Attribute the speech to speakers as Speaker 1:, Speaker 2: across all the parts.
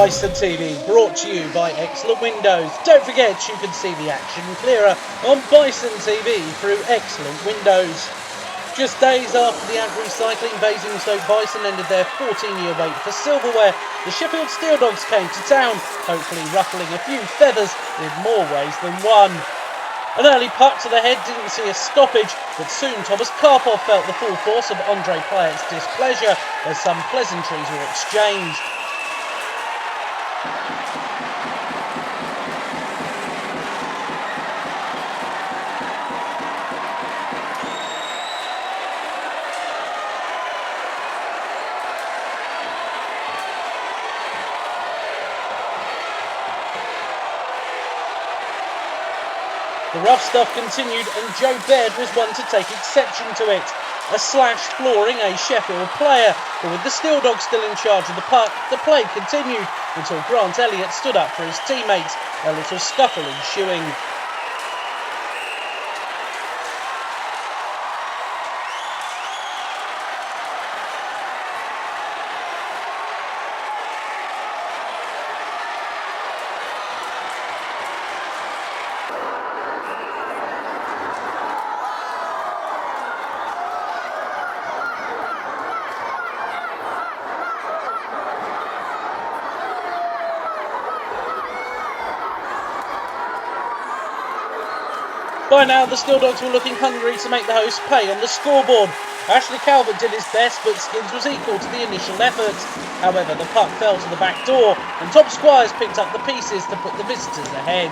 Speaker 1: Bison TV, brought to you by Excellent Windows. Don't forget you can see the action clearer on Bison TV through Excellent Windows. Just days after the Ag Recycling Basingstoke Bison ended their 14-year wait for silverware, the Sheffield Steel Dogs came to town, hopefully ruffling a few feathers in more ways than one. An early puck to the head didn't see a stoppage, but soon Thomas Karpov felt the full force of Andre Payet's displeasure as some pleasantries were exchanged. The rough stuff continued and Joe Baird was one to take exception to it. A slash flooring a Sheffield player, but with the Steel Dogs still in charge of the puck, the play continued until Grant Elliott stood up for his teammates, a little scuffle ensuing. By now, the Steel Dogs were looking hungry to make the hosts pay on the scoreboard. Ashley Calvert did his best, but Skins was equal to the initial effort. However, the puck fell to the back door, and Tom Squires picked up the pieces to put the visitors ahead.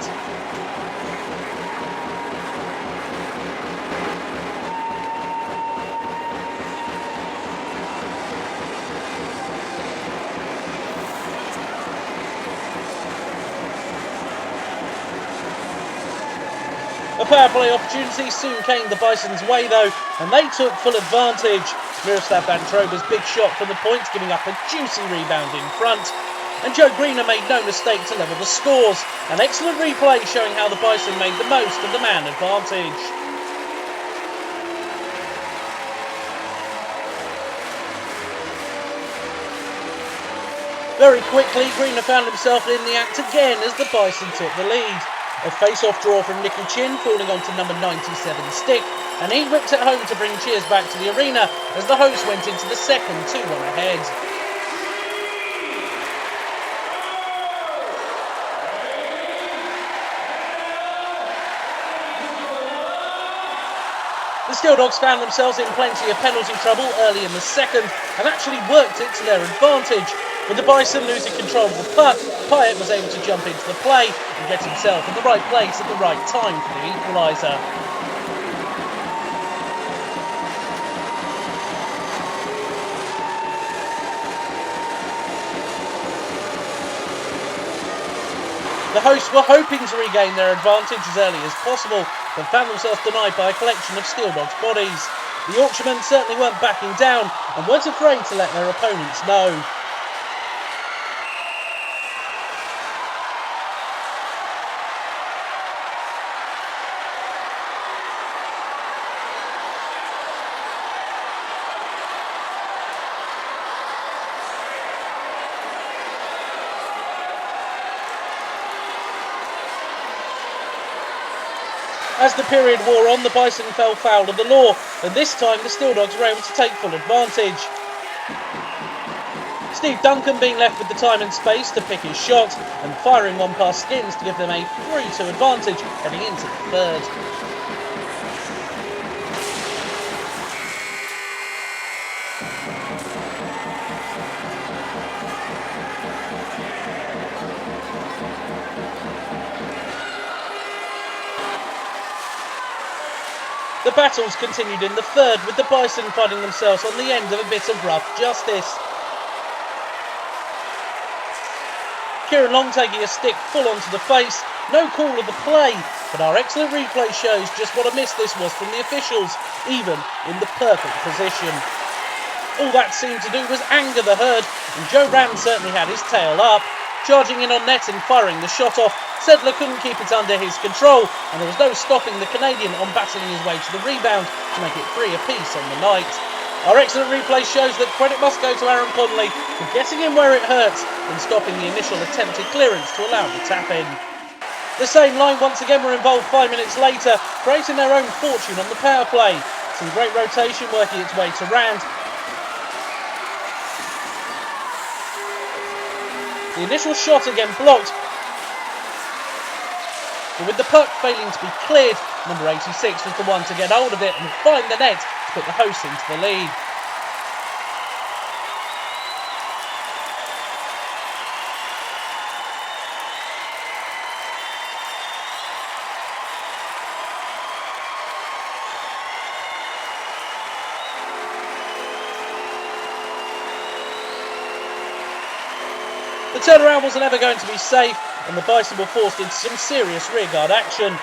Speaker 1: A power play opportunity soon came the Bison's way though, and they took full advantage. Miroslav Vantroba's big shot from the point giving up a juicy rebound in front. And Joe Greener made no mistake to level the scores. An excellent replay showing how the Bison made the most of the man advantage. Very quickly, Greener found himself in the act again as the Bison took the lead. A face-off draw from Nicky Chin falling onto number 97's stick, and he whipped it home to bring cheers back to the arena as the hosts went into the second 2-1 ahead. The Steel Dogs found themselves in plenty of penalty trouble early in the second and actually worked it to their advantage. With the Bison losing control of the puck, Payet was able to jump into the play and get himself in the right place at the right time for the equaliser. The hosts were hoping to regain their advantage as early as possible, but found themselves denied by a collection of Steel Dogs bodies. The Yorkshiremen certainly weren't backing down and weren't afraid to let their opponents know. As the period wore on, the Bison fell foul of the law, and this time the Steel Dogs were able to take full advantage. Steve Duncan being left with the time and space to pick his shot, and firing one past Skins to give them a 3-2 advantage heading into the third. The battles continued in the third, with the Bison finding themselves on the end of a bit of rough justice. Kieran Long taking a stick full onto the face, no call of the play, but our excellent replay shows just what a miss this was from the officials, even in the perfect position. All that seemed to do was anger the herd, and Joe Rand certainly had his tail up. Charging in on net and firing the shot off, Sedler couldn't keep it under his control, and there was no stopping the Canadian on battling his way to the rebound to make it 3 apiece on the night. Our excellent replay shows that credit must go to Aaron Conley for getting in where it hurts and stopping the initial attempted clearance to allow the tap in. The same line once again were involved 5 minutes later, creating their own fortune on the power play. Some great rotation working its way to Rand. The initial shot again blocked, but with the puck failing to be cleared, number 86 was the one to get hold of it and find the net to put the hosts into the lead. The turnaround wasn't ever going to be safe, and the Bison were forced into some serious rearguard action.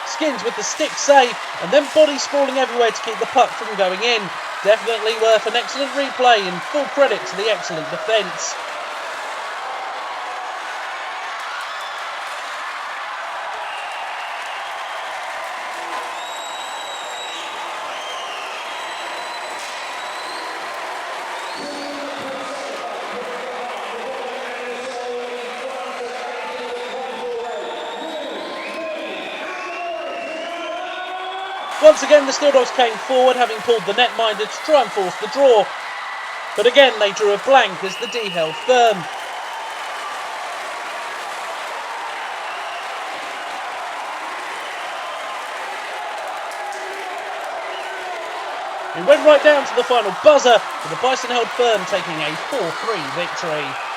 Speaker 1: Skins with the stick save, and then body sprawling everywhere to keep the puck from going in. Definitely worth an excellent replay, and full credit to the excellent defence. Once again, the Steel Dogs came forward, having pulled the netminder to try and force the draw. But again, they drew a blank as the D held firm. It went right down to the final buzzer, with the Bison held firm, taking a 4-3 victory.